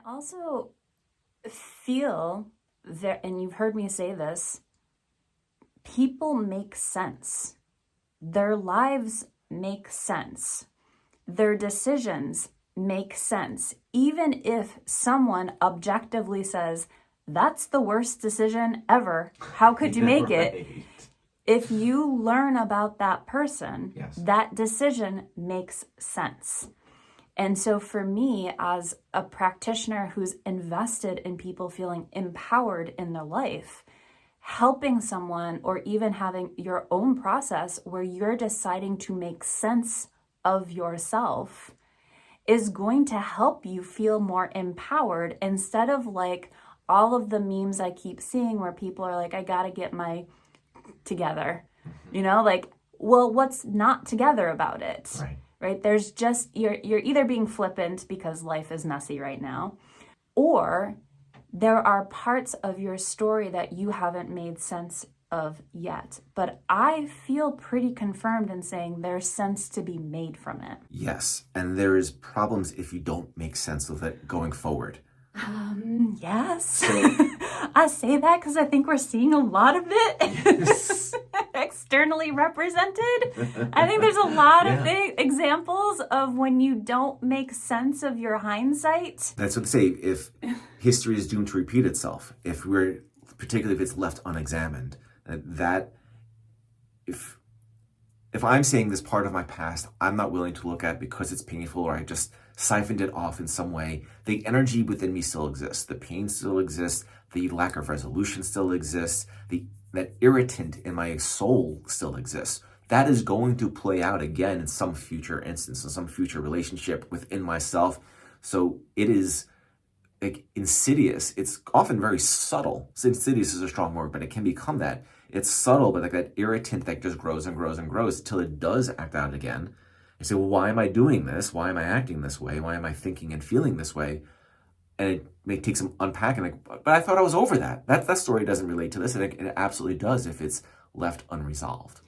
also feel that, and you've heard me say this, people make sense. Their lives make sense. Their decisions make sense. Even if someone objectively says, that's the worst decision ever, how could you make Right. it? If you learn about that person, Yes. that decision makes sense. And so for me, as a practitioner who's invested in people feeling empowered in their life, helping someone or even having your own process where you're deciding to make sense of yourself is going to help you feel more empowered instead of like all of the memes I keep seeing where people are like, I gotta get my together, like, well, what's not together about it? Right? There's just, you're either being flippant because life is messy right now, or there are parts of your story that you haven't made sense of yet. But I feel pretty confirmed in saying there's sense to be made from it. Yes, and there is problems if you don't make sense of it going forward. Yes. So, I say that because I think we're seeing a lot of it yes. externally represented. I think there's a lot of Yeah. examples of when you don't make sense of your hindsight. That's what they say, if history is doomed to repeat itself, particularly if it's left unexamined, that if I'm saying this part of my past, I'm not willing to look at because it's painful or I just siphoned it off in some way, the energy within me still exists. The pain still exists. The lack of resolution still exists. That irritant in my soul still exists. That is going to play out again in some future instance, in some future relationship within myself. So it is like insidious. It's often very subtle. So insidious is a strong word, but it can become that. It's subtle, but like that irritant that just grows and grows and grows until it does act out again. You say, well, why am I doing this? Why am I acting this way? Why am I thinking and feeling this way? And it may take some unpacking. Like, but I thought I was over that. That story doesn't relate to this, and it absolutely does if it's left unresolved.